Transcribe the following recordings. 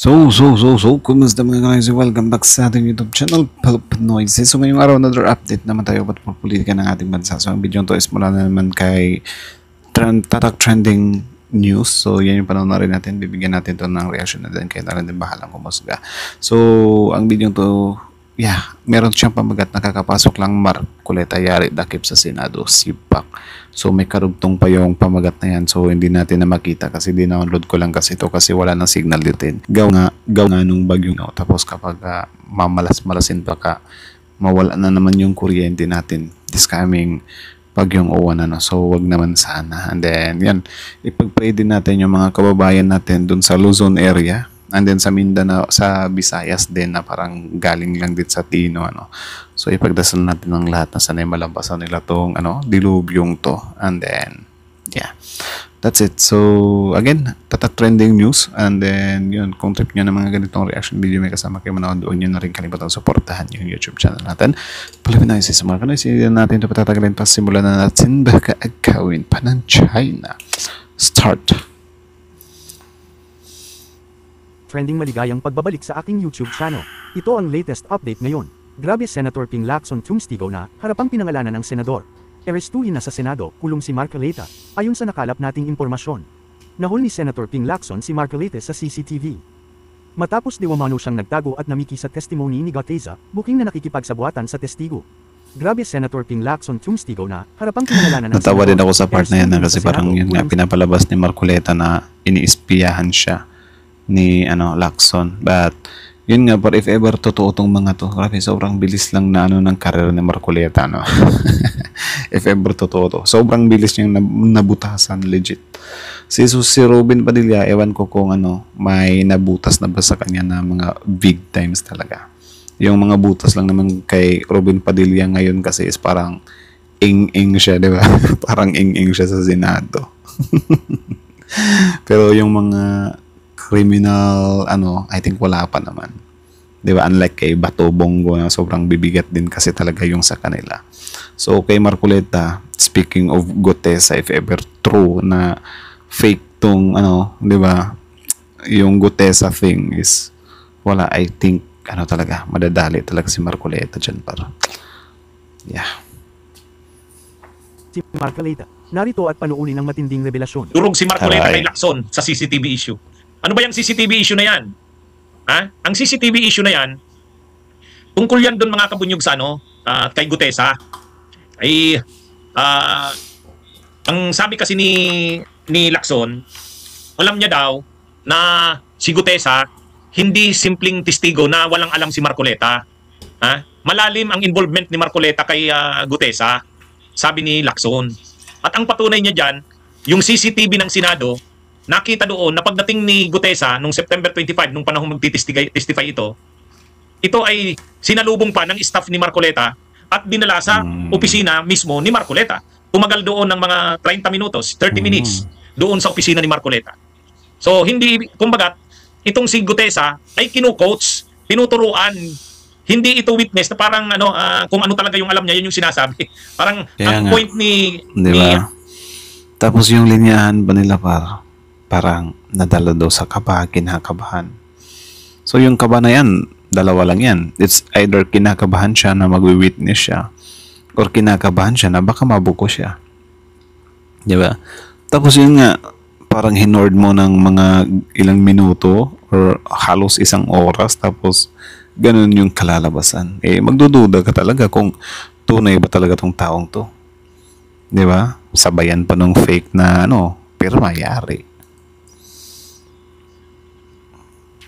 Kumusta mga guys? Welcome back sa ating YouTube channel, Palop Noises. So, ngayong araw, another update naman tayo about po politika ng ating bansa. So, ang video to is mula na naman kay Tatak Trending News. So, yan yung panoorin natin. Bibigyan natin to ng reaction na din. Kaya na rin din bahalang kumusga. So, ang video to, meron siyang pamagat na kakapasok lang Marcoleta yari dakip sa Senado, sipak. So may karugtong pa yung pamagat na yan. So hindi natin na makita kasi dinownload ko lang kasi ito kasi wala ng signal dito. Gaw nga nung bagyong tapos kapag mamalas-malasin baka mawala na naman yung kuryente natin this coming bagyong Owan So wag naman sana. And then yan, ipag-pray din natin yung mga kababayan natin dun sa Luzon area. And then sa Mindanao, sa Visayas din na parang galing lang din sa Tino So ipagdasal natin ng lahat na sanay malampasan nila tong dilubyong to. And then that's it. So again, Tatak Trending News. And then yun, kung trip nyo ng mga ganitong reaction video may kasama kayo manood, huwag nyo na rin kalimutan suportahan yung YouTube channel natin. Palaminayin sa mga kanoy, hindi natin ito patatagalin pa, simulan na natin baka agawin pa ng China. Start. Trending maligayang pagbabalik sa aking YouTube channel. Ito ang latest update ngayon. Grabe Senator Ping Lacson tumstigaw na, harapang pinangalanan ng senador. Arestuhin na sa Senado, kulong si Marcoleta, ayon sa nakalap nating impormasyon. Nahul ni Senator Ping Lacson si Marcoleta sa CCTV. Matapos diwamano siyang nagtago at namiki sa testimony ni Goteza, buking na nakikipagsabuatan sa testigo. Grabe Senator Ping Lacson tumstigaw na, harapang pinangalanan ng senador. Natawa din ako sa part na yan kasi parang yun nga pinapalabas ni Marcoleta na iniispiyahan siya ni Lacson. But yun nga, but if ever totoo tong mga to, grabe sobrang bilis lang na ng career ni Marcoleta if ever totoo to, sobrang bilis niyang nabutasan legit. Si Robin Padilla, ewan ko kung may nabutas na ba sa kanya na mga big times talaga. Yung mga butas lang naman kay Robin Padilla ngayon kasi is parang ing-ing siya, di ba? Parang ing-ing siya sa Senado. Pero yung mga criminal, I think wala pa naman. Di ba? Unlike kay Bato Bongo na sobrang bibigat din kasi talaga yung sa kanila. So, kay Marcoleta, speaking of Goteza, if ever true na fake tong, di ba? Yung Goteza thing is, wala, I think, talaga, madadali talaga si Marcoleta dyan para. Si Marcoleta, narito at panuunin ng matinding revelasyon. Durog si Marcoleta kay Lacson sa CCTV issue. Ano ba yung CCTV issue na yan? Ang CCTV issue na yan, tungkol yan doon mga kabunyog sa kay Goteza, ay ang sabi kasi ni Lacson, alam niya daw na si Goteza hindi simpleng testigo na walang alam si Marcoleta. Malalim ang involvement ni Marcoleta kay Goteza, sabi ni Lacson. At ang patunay niya dyan, yung CCTV ng Senado, nakita doon na pagdating ni Goteza nung September 25, nung panahong magti-testify ito ay sinalubong pa ng staff ni Marcoleta at dinala sa opisina mismo ni Marcoleta. Tumagal doon ng mga 30 minutos, 30 minutes doon sa opisina ni Marcoleta. So hindi, kumbaga, itong si Goteza ay kinu-coach, tinuturuan. Hindi ito witness na parang kung ano talaga yung alam niya, yun yung sinasabi. Parang ang point ni... Diba? Tapos yung linyahan ba nila parang nadala daw sa kinakabahan. So yung kaba na yan, dalawa lang yan. It's either kinakabahan siya na magwi-witness siya or kinakabahan siya na baka mabuko siya. Diba? Tapos yun nga, parang hinord mo ng mga ilang minuto or halos isang oras tapos ganun yung kalalabasan. Magdududa ka talaga kung tunay ba talaga tong taong to. Diba? Sabayan pa nung fake na pero mayari.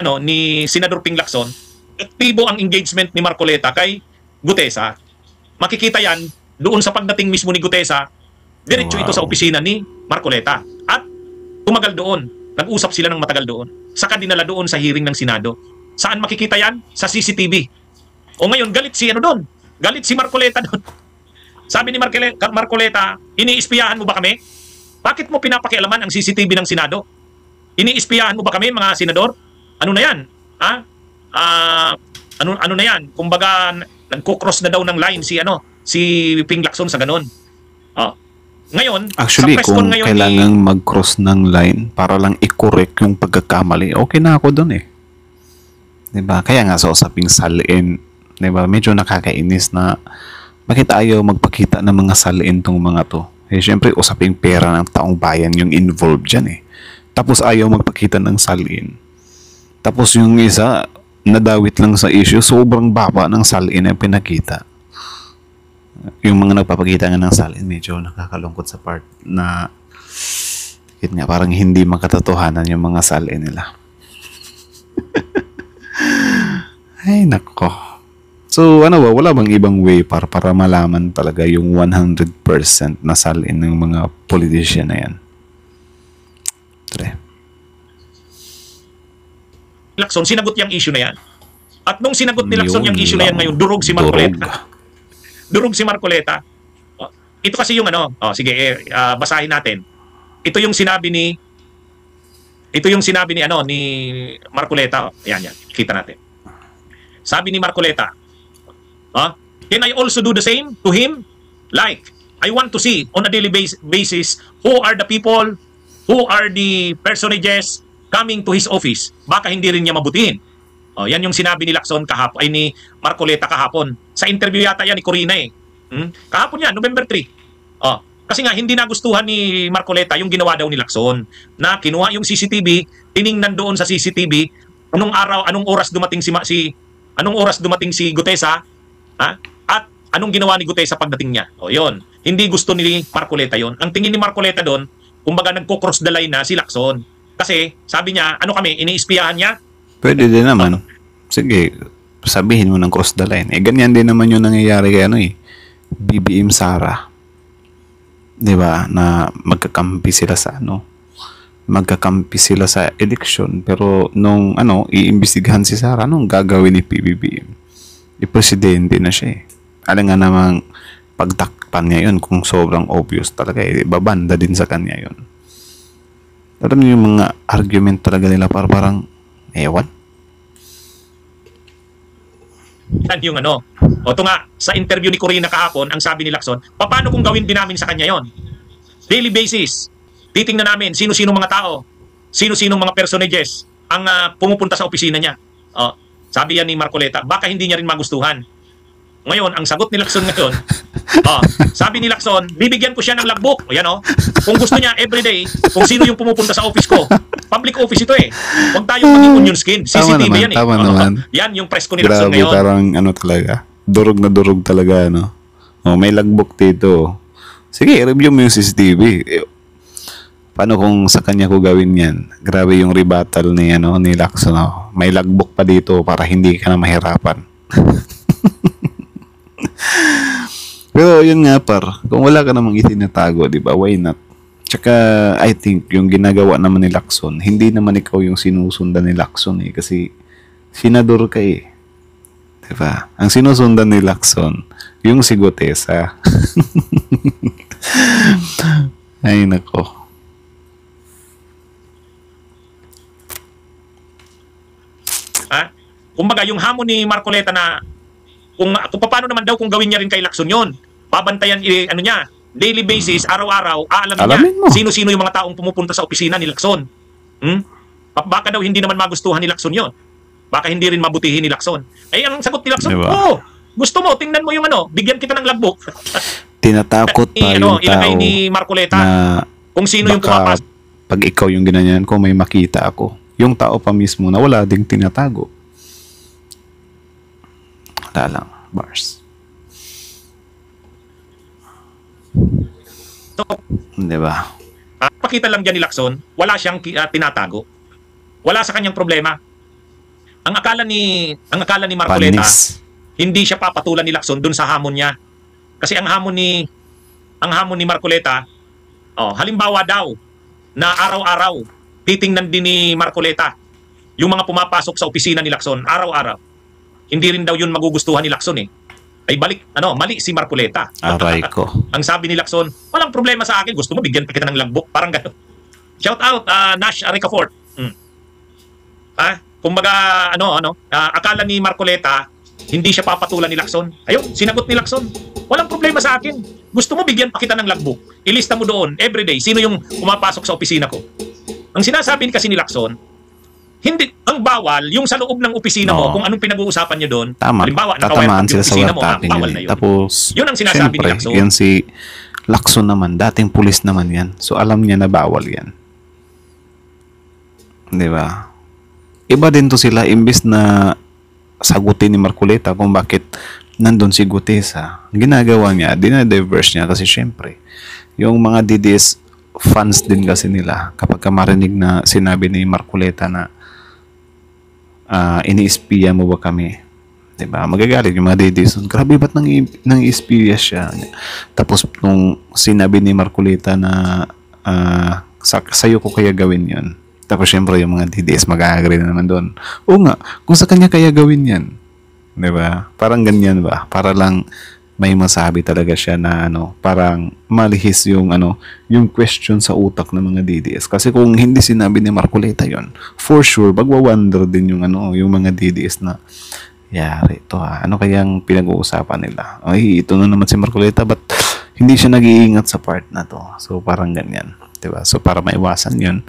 Ni Senador Ping Lacson, aktibo ang engagement ni Marcoleta kay Goteza. Makikita yan doon sa pagdating mismo ni Goteza, diretso ito sa opisina ni Marcoleta. At tumagal doon, nag-usap sila ng matagal doon. Saka dinala doon sa hearing ng Senado. Saan makikita yan? Sa CCTV. O ngayon, galit si doon. Galit si Marcoleta doon. Sabi ni Marcoleta, iniispiyahan mo ba kami? Bakit mo pinapakialaman ang CCTV ng Senado? Iniispiyahan mo ba kami, mga senador? Ano na yan? Ano na yan? Kumbaga, nagko-cross na daw ng line si Ping Lacson sa ganun. Ngayon, actually, kung kailangang mag-cross ng line para lang i-correct yung pagkakamali, okay na ako doon Diba? Kaya nga sa usaping salin, diba? Medyo nakakainis na bakit ayaw magpakita ng mga salin tong mga to. Eh, syempre, usaping pera ng taong bayan yung involved dyan eh. Tapos ayaw magpakita ng salin. Tapos yung isa, nadawit lang sa issue, sobrang baba ng salin ang pinakita. Yung mga nagpapakita nga ng salin, medyo nakakalungkot sa part na nga, parang hindi makatotohanan yung mga salin nila. Ay, nako. So, ano ba? Wala bang ibang way para malaman talaga yung 100% na salin ng mga politician na yan? Tre. Lacson, sinagot yung issue na yan. At nung sinagot ni Lacson yung issue na yan ngayon, durog si Marcoleta. Durog si Marcoleta. Oh, ito kasi yung ano, sige, basahin natin. Ito yung sinabi ni Marcoleta. Yan, kita natin. Sabi ni Marcoleta, can I also do the same to him? Like, I want to see on a daily basis who are the people, who are the personages coming to his office. Baka hindi rin niya mabutihin. Yan yung sinabi ni Lacson kahapon, ay ni Marcoleta kahapon. Sa interview yata yan ni Corina eh. Kahapon yan, November 3. Kasi nga hindi nagustuhan ni Marcoleta yung ginawa daw ni Lacson na kinuha yung CCTV, tiningnan doon sa CCTV anong oras dumating si Gutesa, at anong ginawa ni Gutesa pagdating niya. Yun. Hindi gusto ni Marcoleta yon. Ang tingin ni Marcoleta doon, kumbaga nagko-cross the line na si Lacson. Kasi sabi niya, iniispiyahan niya? Pwede din naman. Sige, sabihin mo ng cross the line. Ganyan din naman yung nangyayari kay BBM Sara. 'Di ba? Na magkakampi sila sa election, pero nung iimbestigahan si Sara, anong gagawin ni PBBM? Presidente na siya eh. Alam nga namang pagtakpan niya yun kung sobrang obvious talaga babanda din sa kanya yun. Alam niyo yung mga argument talaga nila parang ewan. Yan yung ito nga, sa interview ni Corina kahapon, ang sabi ni Lacson, paano kung gawin din namin sa kanya yon? Daily basis, titingnan namin sino-sino mga tao, sino-sino mga personages ang pumupunta sa opisina niya. Sabi yan ni Marcoleta, baka hindi niya rin magustuhan. Ngayon, ang sagot ni Lacson ngayon, sabi ni Lacson, bibigyan ko siya ng logbook. Kung gusto niya, everyday, kung sino yung pumupunta sa office ko. Public office ito eh. Huwag tayong maging onion skin. CCTV yan eh. Tama naman. Yan yung press ko ni Lacson ngayon. Parang talaga. Durog na durog talaga, may logbook dito. Sige, review mo yung CCTV. Paano kung sa kanya ko gawin yan? Grabe yung rebuttal ni Lacson. May logbook pa dito para hindi ka na mahirapan. Pero yun nga kung wala ka namang itinatago, di ba? Why not? Tsaka I think yung ginagawa naman ni Lacson, hindi naman ikaw yung sinusundan ni Lacson eh, kasi senador ka eh. Di ba? Ang sinusundan ni Lacson, yung si Gutesa. Ay nako. Kumbaga yung hamon ni Marcoleta na kung paano naman daw kung gawin niya rin kay Lacson yun. Babantayan niya, daily basis, araw-araw, alamin niya sino-sino yung mga taong pumupunta sa opisina ni Lacson. Baka daw hindi naman magustuhan ni Lacson yun. Baka hindi rin mabutihin ni Lacson. Ay, ang sagot ni Lacson, diba? Gusto mo, tingnan mo yung bigyan kita ng logbook. Tinatakot pa yung tao ni Marcoleta na kung sino yung pumapasok. Pag ikaw yung ginanyan ko, may makita ako. Yung tao pa mismo na wala ding tinatago. Wala lang. Bars. So, diba? Pakita lang dyan ni Lacson, wala siyang tinatago. Wala sa kanyang problema. Ang akala ni Marcoleta, hindi siya papatulan ni Lacson dun sa hamon niya. Kasi ang hamon ni Marcoleta, halimbawa daw na araw-araw titingnan din ni Marcoleta yung mga pumapasok sa opisina ni Lacson araw-araw. Hindi rin daw yun magugustuhan ni Lacson eh. Ay mali si Marcoleta. Aray ko. Ang sabi ni Lacson, walang problema sa akin. Gusto mo, bigyan pa kita ng logbook. Parang gano'n. Shout out, Nash Aricafort. Kumbaga, akala ni Marcoleta, hindi siya papatulan ni Lacson. Ayun, sinagot ni Lacson. Walang problema sa akin. Gusto mo, bigyan pa kita ng logbook. Ilista mo doon, everyday, sino yung pumapasok sa opisina ko. Ang sinasabi kasi ni Lacson, hindi, ang bawal, yung sa loob ng opisina mo, Oo. kung anong pinag-uusapan nyo doon, Tama. halimbawa, Tatamaan sila sa opisina mo, wiretapping bawal yun. na yun. Tapos, Yun ang sinasabi ni syempre, Lacson. yan si Lacson naman, dating pulis naman yan. So, alam niya na bawal yan. Di ba? Iba din to sila, imbis na sagutin ni Marcoleta kung bakit nandun si Gutesa. Ginagawa niya, dinadiverse niya kasi syempre, yung mga DDS fans din kasi nila, kapag ka marinig na sinabi ni Marcoleta na ini-espiya mo ba kami? Diba? Magagalit yung mga DDS. Grabe, ba't nang espiya siya? Tapos, nung sinabi ni Marcoleta na sa'yo ko kaya gawin yun. Tapos, syempre, yung mga DDS mag-agree na naman doon. Oo nga, kung sa kanya kaya gawin yan. Diba? Parang ganyan ba? Para lang may masabi talaga siya na parang malihis yung yung question sa utak ng mga DDS. Kasi kung hindi sinabi ni Marcoleta yon, for sure magwa-wonder din yung yung mga DDS na yari ito ano kayang pinag-uusapan nila. Ay, ito na naman si Marcoleta, but hindi siya nag-iingat sa part na to. So parang ganyan, 'di ba? So para maiwasan 'yun,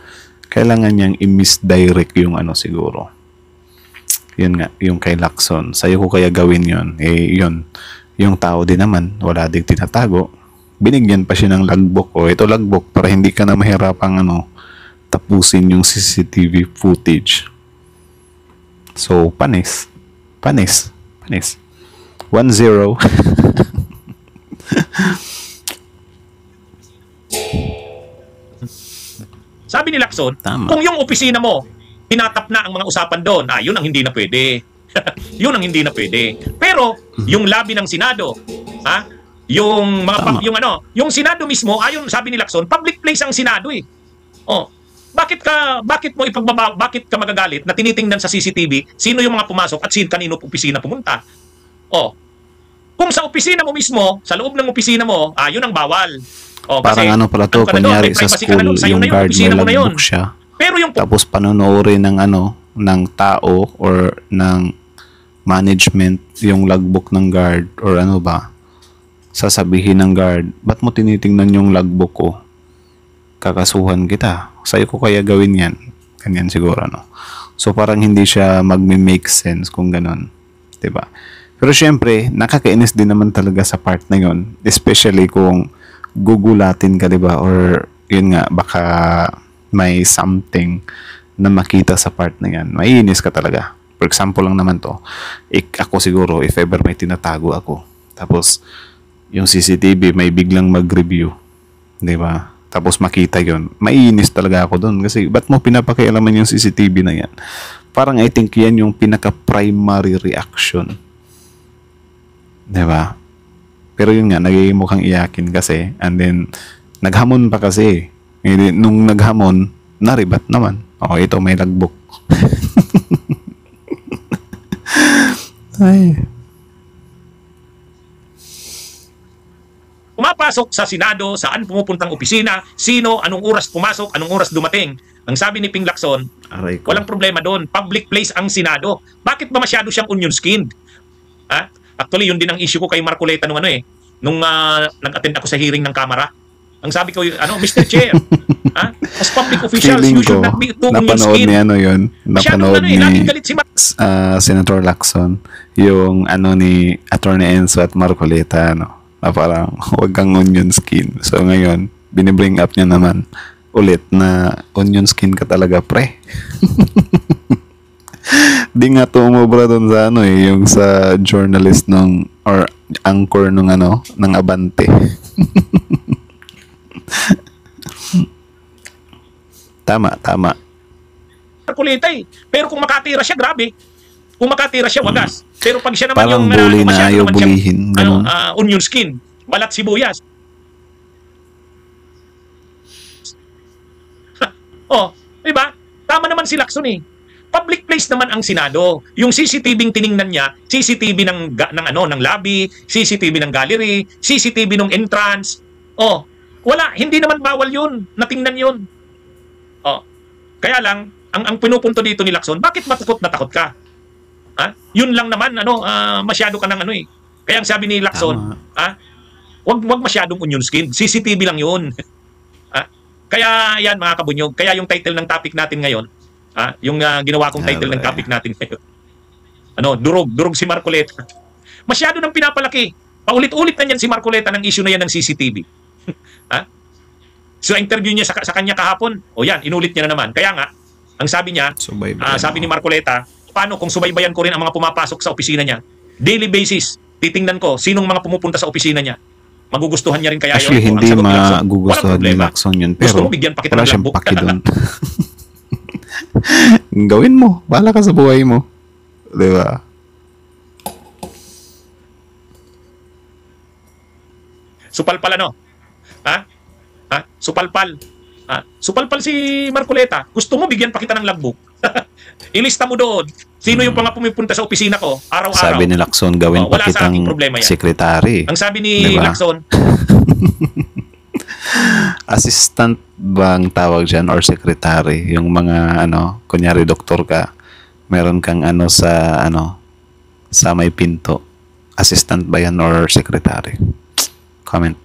kailangan niyang i-misdirect yung siguro. Yun nga, yung kay Lacson. Sa'yo ko kaya gawin yun. Yun. Yung tao din naman, wala din tinatago. Binigyan pa siya ng logbook. Ito logbook para hindi ka na mahirapang tapusin yung CCTV footage. So, panis. 1-0. Sabi ni Lacson, Tama. kung yung opisina mo, tinatap na ang mga usapan doon, yun ang hindi na pwede. Yun ang hindi na pwede. Pero, yung lobby ng Senado, yung mga Tama. yung Senado mismo, ayon sabi ni Lacson, public place ang Senado eh. Oh, bakit ka magagalit na tinitingnan sa CCTV sino yung mga pumasok at kanino opisina pumunta? Oh. Kung sa opisina mo mismo, sa loob ng opisina mo, yun ang bawal. Oh, kasi, Parang pala to, ka na doon, kunyari may sa privacy ka na school, doon, sa'yo yung na guard opisina may mo na yun. logbook siya. Pero yung Tapos panonoorin ng tao or ng management yung logbook ng guard or sasabihin ng guard, ba't mo tinitingnan yung logbook ko? Kakasuhan kita. Sa'yo ko kaya gawin yan. Ganyan siguro, So parang hindi siya magme-make sense kung ganon. Diba? Pero syempre, nakakainis din naman talaga sa part na yon, especially kung gugulatin ka, diba? Or yun nga, baka may something na makita sa part na yan. Maiinis ka talaga. For example lang naman to, ako siguro, if ever may tinatago ako, tapos yung CCTV may biglang mag-review, di ba? Tapos makita yon, maiinis talaga ako doon. Kasi ba't mo pinapakialaman yung CCTV na yan? Parang I think yan yung pinaka-primary reaction. Di ba? Pero yun nga, nagiging mukhang iyakin kasi, and then, naghamon pa kasi. Nung naghamon, naribat naman. Ito may logbook. Ay. pumapasok sa Senado, saan pumupuntang opisina, sino, anong oras pumasok, anong oras dumating. Ang sabi ni Ping Lacson, Aray ko. walang problema doon. Public place ang Senado. Bakit ba masyado siyang onion-skinned? Actually, yun din ang issue ko kay Marcoleta nung nag-attend ako sa hearing ng Kamara. Ang sabi ko, Mr. Chair, as public officials, Feeling you should ko, not be too napanood onion-skinned. ni yun. Masyadong Napanood ni laging galit si Senator Lacson, yung ni Attorney Enzo at Marcoleta, na parang huwag kang onion skin. So ngayon, binibring up niya naman ulit na onion skin ka talaga, pre. Di nga tumubra doon sa yung sa journalist or anchor ng Abante. Tama. Marcoleta eh. Pero kung makatira siya, grabe. Kung makatira siya, wagas. Pero pag siya naman Parang yung bully na masyado ayaw naman siyang, bulihin, ganun. onion skin, balat sibuyas. Diba? Tama naman si Lacson eh. Public place naman ang Senado. Yung CCTV tiningnan niya, CCTV ng lobby, CCTV ng gallery, CCTV ng entrance. Wala, hindi naman bawal 'yun. Natingnan 'yun. Kaya lang ang pinupunto dito ni Lacson, bakit matakot na takot ka? Yun lang naman masyado ka ng eh. Kaya ang sabi ni Lacson, wag masyadong onion skin. CCTV lang 'yun. Kaya yan mga kabunyog, kaya yung title ng topic natin ngayon, Yung ginawa kong title ng topic natin ngayon. Durog si Marcoleta. Masyado nang pinapalaki. Paulit-ulit na yan si Marcoleta ng issue na yan ng CCTV. So interview niya sa kanya kahapon, yan, inulit niya na naman. Kaya nga, ang sabi niya, sabi ni Marcoleta, paano kung subaybayan ko rin ang mga pumapasok sa opisina niya? Daily basis, titingnan ko sinong mga pumupunta sa opisina niya. Magugustuhan niya rin kaya yun. Actually, hindi magugustuhan ni Lacson yun. Pero gusto mo bigyan pa kita wala ng siyang lambok. paki doon. Gawin mo. Bahala ka sa buhay mo. Diba? Supalpal ano? Supalpal. Supalpal si Marcoleta. Gusto mo bigyan pa kita ng logbook? Ilista mo doon. Sino yung mga pumipunta sa opisina ko araw-araw? Sabi ni Lacson, gawin pa Wala sa kitang ating problema yan. sekretary. Ang sabi ni Diba? Lacson, Assistant bang tawag dyan or secretary? Yung mga kunyari doktor ka, meron kang sa may pinto. Assistant ba yan or secretary? Comment.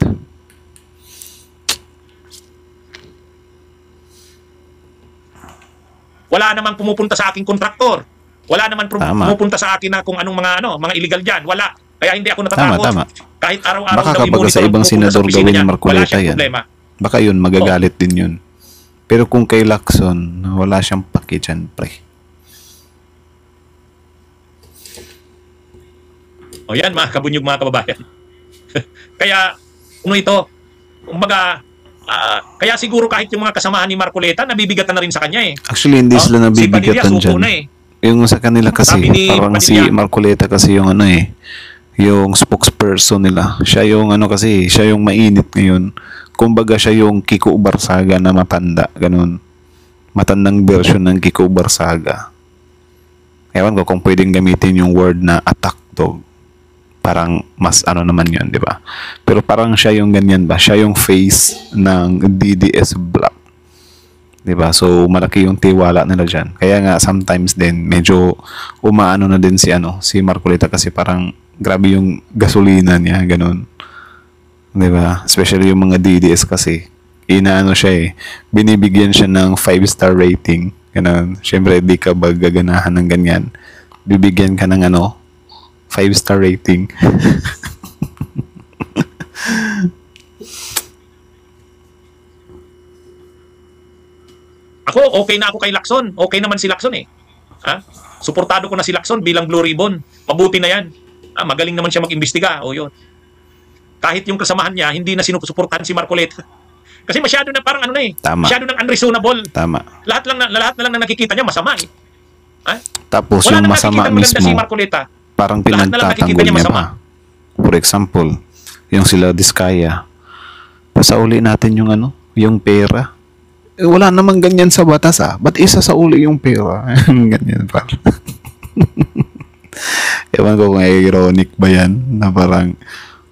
wala namang pumupunta sa aking kontraktor. Wala naman pumupunta sa akin na kung anong mga illegal diyan. Wala. Kaya hindi ako natatakot. Tama. Kahit araw-araw Baka daw kapag sa ibang senador gawin ni Marcoleta yan, baka yun, magagalit din yun. Pero kung kay Lacson, wala siyang paki dyan, pre. Yan mga kabunyog, mga kababayan. Kaya, ito, kaya siguro kahit yung mga kasamahan ni Marcoleta, nabibigatan na rin sa kanya eh. Actually, hindi sila nabibigatan si dyan. Yung sa kanila kasi, parang si Marcoleta kasi yung yung spokesperson nila. Siya yung siya yung mainit ngayon. Kumbaga siya yung Kiko Barsaga na matanda, ganun. Matandang version ng Kiko Barsaga. Ewan ko kung pwedeng gamitin yung word na attack dog. Parang mas naman yun, di ba? Pero parang siya yung ganyan ba? Siya yung face ng DDS Black. Di ba? So, malaki yung tiwala nila dyan. Kaya nga, sometimes din, medyo umaano na din si Marcoleta kasi parang grabe yung gasolina niya, ganun. Di ba? Especially yung mga DDS kasi, siya binibigyan siya ng 5-star rating. Ganun. Siyempre, di ka ba gaganahan ng ganyan? Bibigyan ka ng 5-star rating. Okay na ako kay Lacson. Okay naman si Lacson eh. Suportado ko na si Lacson bilang Blue Ribbon. Mabuti na yan. Magaling naman siya mag-imbestiga. Yun. Kahit yung kasamahan niya, hindi na sinusuportahan si Marcoleta. Kasi masyado na parang Tama. masyado nang unreasonable. Tama. Lahat na lang na nakikita niya masama eh. Tapos Wala yung nang masama nakikita maganda mismo, si Marcoleta. parang Lahat na lang nakikita pinagtatanggol niya niya masama. pa. For example, yung sila Diskaya. Pasauli natin yung yung pera. Wala namang ganyan sa batas Ba't isa sa uli yung pera? Ganyan pa. Ewan ko kung ironic ba yan na parang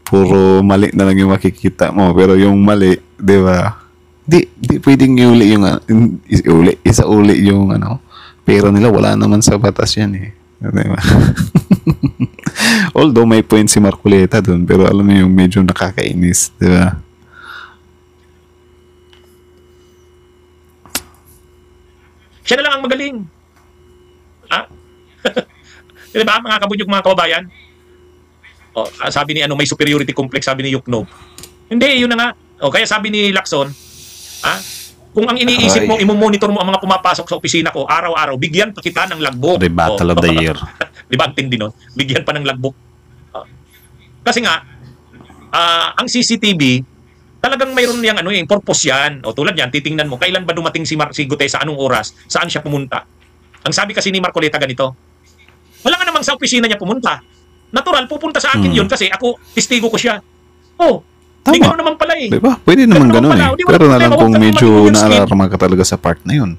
puro mali na lang yung makikita mo. Pero yung mali, di ba? Di pwedeng iuli yung isa-uli yung pera nila. Wala naman sa batas yan eh. Diba? Although may point si Marcoleta dun, pero alam mo yung medyo nakakainis, di ba? Siya na lang ang magaling. Di ba, mga kabunyog, mga kababayan? Sabi ni may superiority complex, sabi ni Yuknob. Hindi, yun na nga. Kaya sabi ni Lacson, kung ang iniisip mo, imomonitor mo ang mga pumapasok sa opisina ko, araw-araw, bigyan pa kita ng logbook. The battle of the year. Di ba, ang tindi nun? Bigyan pa ng logbook. Kasi nga, ang CCTV, talagang mayroon yung purpose yan. Tulad yan, titingnan mo, kailan ba dumating si Gutesa, anong oras, saan siya pumunta. Ang sabi kasi ni Marcoleta ganito, wala nga namang sa opisina niya pumunta. Natural, pupunta sa akin yun kasi ako, testigo ko siya. Hindi gano'n naman pala eh. Diba? Pwede naman gano'n eh. Pero na lang kung medyo naalarma ka talaga sa part na yun.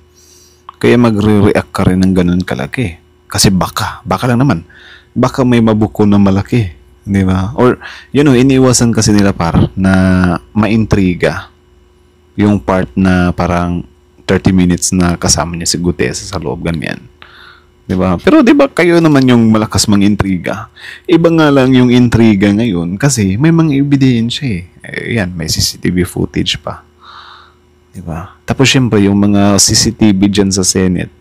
Kaya magre-react ka rin ng gano'n kalaki. Kasi baka lang naman. Baka may mabuko na malaki. Di ba? Or, iniiwasan kasi nila na maintriga yung part na parang 30 minutes na kasama niya si Gutesa sa loob, ganyan. Di ba? Pero di ba kayo naman yung malakas mang-intriga? Iba nga lang yung intriga ngayon kasi may mga ebidensya yan, may CCTV footage pa. Di ba? Tapos syempre yung mga CCTV dyan sa Senate,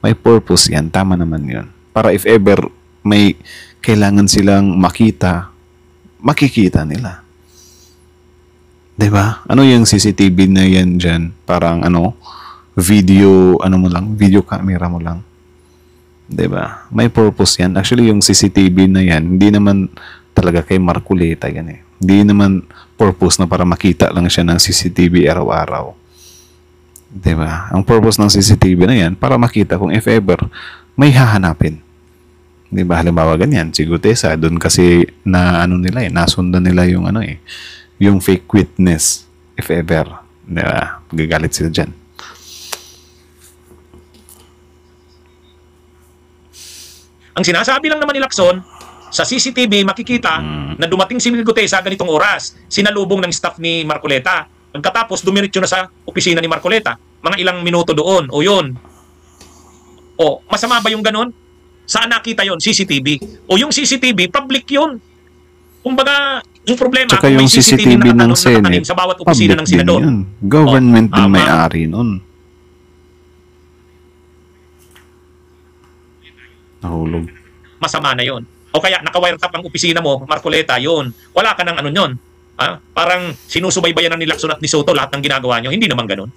may purpose yan. Tama naman yun. Para if ever may kailangan silang makita, makikita nila. 'Di ba? Ano yung CCTV na yan dyan? Parang video, video camera mo lang. 'Di ba? May purpose yan. Actually, yung CCTV na yan, hindi naman talaga kay Marcoleta yan eh. Hindi naman purpose na para makita lang siya ng CCTV araw-araw. 'Di ba? Ang purpose ng CCTV na yan, para makita kung if ever may hahanapin. 'Di ba? Halimbawa ganyan, si Gutesa, doon kasi nasundan nila yung yung fake witness, if ever. 'Di ba? Gagalit sila dyan. Ang sinasabi lang naman ni Lacson, sa CCTV makikita na dumating si Gutesa ganitong oras, sinalubong ng staff ni Marcoleta. Pagkatapos, dumiretso na sa opisina ni Marcoleta. Mga ilang minuto doon. O yun. O, masama ba yung ganun? Saan nakita yon? CCTV. O yung CCTV, public yun. Kumbaga, yung problema, Tsaka kung may yung CCTV ng nakatanim Senate, sa bawat opisina ng public din senador. yun. Government din tama. may-ari nun. Nahulog. Masama na yon. O kaya, naka-wiretap ang opisina mo, Marcoleta, yun. Wala ka ng yun. Parang sinusubaybayan na ni Lacson at ni Soto lahat ng ginagawa nyo. Hindi naman ganun.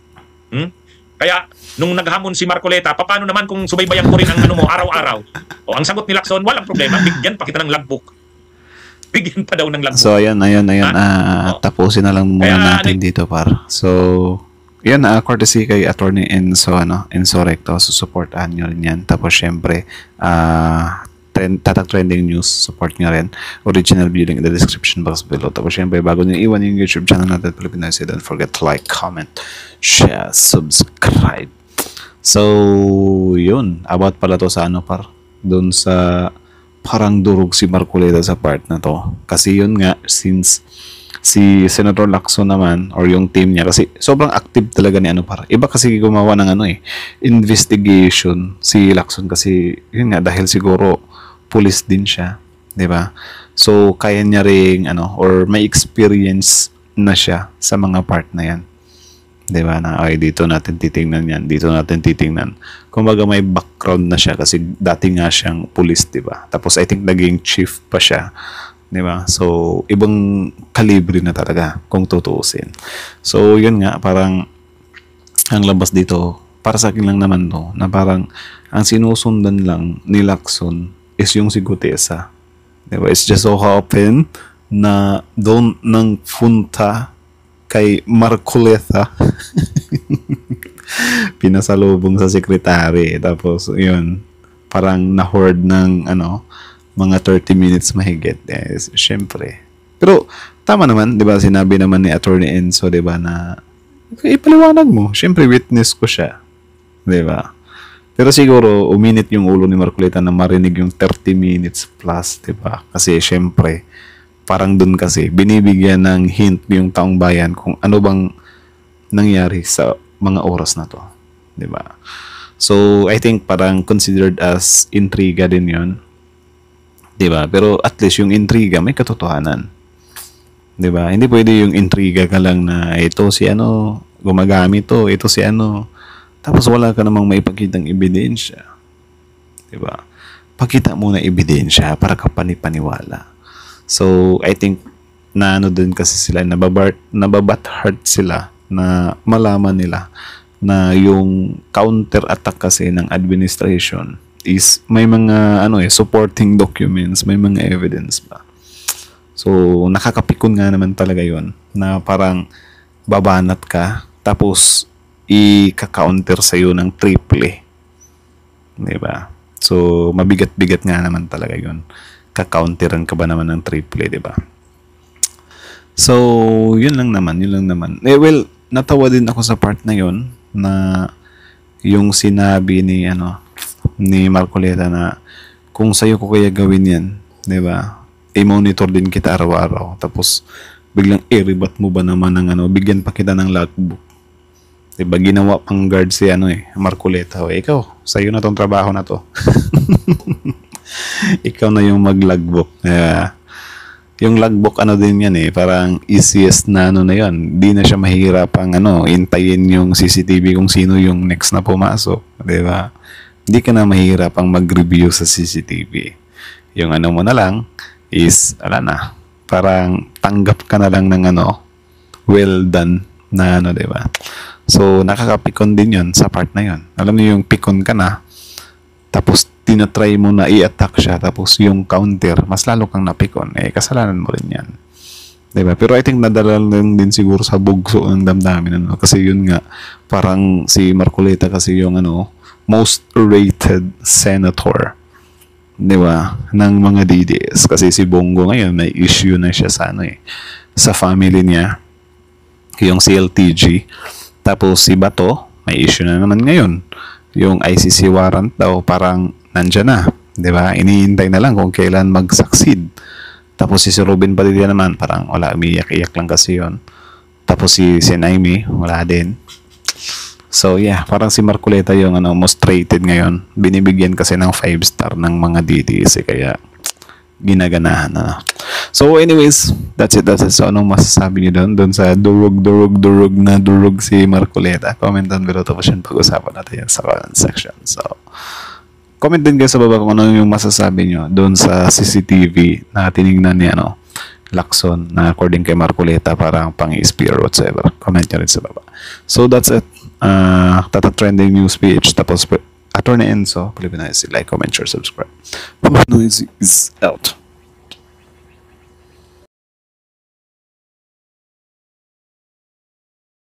Kaya, nung naghamon si Marcoleta, paano naman kung subaybayan ko rin ang mo araw-araw? O, ang sagot ni Lacson, walang problema. Bigyan pa kita ng logbook. Bigyan pa daw ng logbook. So, ayan. Tapusin na lang muna Kaya, natin dito, par. So, yan, courtesy kay Attorney Enzo, Enzo Recto. Susuportahan nyo rin yan. Tapos, syempre, Tatak Trending News, support nyo rin. Original video link in the description box below. Tapos syempre, bago nyo iwan yung YouTube channel natin, Pilipinas, don't forget to like, comment, share, subscribe. So, yun. About pala to sa par. Doon sa parang durog si Marcoleta sa part na to. Kasi yun nga, since si Senator Lacson naman, or yung team niya, kasi sobrang active talaga ni par. Iba kasi gumawa ng investigation si Lacson kasi, yun nga, dahil siguro police din siya, 'di ba? So kaya niya ring or may experience na siya sa mga part na 'yan. 'Di ba? Na dito natin titingnan 'yan, dito natin titingnan. Kumbaga may background na siya kasi dati nga siyang police, 'di ba? Tapos I think naging chief pa siya, 'di ba? So ibang kalibre na talaga kung tutuusin. So yun nga, parang ang labas dito para sa akin lang naman to, na parang ang sinusundan lang ni Lacson is yung si Gutesa. Diba? It's just so happen na doon nang punta kay Marcoleta. Pinasalubong sa sekretary. Tapos, yun, parang na-hoard ng, mga 30 minutes mahigit. Syempre. Pero, tama naman, di ba? Sinabi naman ni Attorney Enzo, di ba, na ipaliwanag mo. Syempre, witness ko siya. Di ba? Pero siguro, uminit yung ulo ni Marcoleta na marinig yung 30 minutes plus, diba? Kasi, syempre, parang dun kasi, binibigyan ng hint yung taong bayan kung ano bang nangyari sa mga oras na to. Diba? So, I think parang considered as intriga din yun. Diba? Pero at least yung intriga, may katotohanan. Diba? Hindi pwede yung intriga ka lang na ito si gumagamit to, ito si tapos wala ka namang maipakitang ebidensya. Diba? Pakita muna ebidensya para ka panipaniwala. So, I think na din kasi sila, nababat heart sila na malaman nila na yung counter-attack kasi ng administration is may mga supporting documents, may mga evidence ba. So, nakakapikon nga naman talaga yon na parang babanat ka tapos i-counter sa'yo ng triple. Diba? So, mabigat-bigat nga naman talaga yun. Ka-counteran ka ba naman ng triple, diba? So, yun lang naman. Well, natawa din ako sa part na yun na yung sinabi ni Marcoleta na kung sa'yo ko kaya gawin yan, diba? I-monitor din kita araw-araw. Tapos, biglang i-rebat mo ba naman ng bigyan pa kita ng logbook. Diba, ginawa pang guard si Marcoleta. Ikaw, sa'yo na tong trabaho na to. Ikaw na yung mag-logbook. Yung logbook din yan parang easiest na na yan. Di na siya mahirapang intayin yung CCTV kung sino yung next na pumasok. Diba? Hindi ka na mahirapang mag-review sa CCTV. Yung ano mo na lang is, ala na, parang tanggap ka na lang ng ano, well done na ano, diba? So, nakakapikon din yun sa part na yun. Alam mo yung pikon ka na, tapos tinatry mo na i-attack siya, tapos yung counter, mas lalo kang napikon, eh, kasalanan mo rin yan. Diba? Pero I think nadala lang din siguro sa bugso ng damdamin, ano? Kasi yun nga, parang si Marcoleta kasi yung ano, most rated senator, di ba, ng mga DDS. Kasi si Bongo ngayon, may issue na siya sa ano eh, sa family niya, yung CLTG. Tapos si Bato, may issue na naman ngayon. Yung ICC warrant daw, parang nandyan na, di ba? Iniintay na lang kung kailan mag-succeed. Tapos si Robin Padilla naman, parang wala, umiyak-iyak lang kasi yon. Tapos si Naime, wala din. So yeah, parang si Marcoleta yung ano, most rated ngayon. Binibigyan kasi ng 5 star ng mga DDS, kaya ginaganahan na. So anyways, that's it. So anong masasabi niyo doon sa durug na durug si Marcoleta? Comment down below, tapos yun pag-usapan natin yan sa comment section. So comment din kayo sa baba kung ano yung masasabi nyo doon sa CCTV na tinignan ni ano, Lacson, na according kay Marcoleta parang pang-spear or whatsoever. Comment nyo rin sa baba. So that's it. Tatak Trending News PH, tapos Attorney Enzo, Pilipinas, like, comment, share, subscribe. Noisy is out.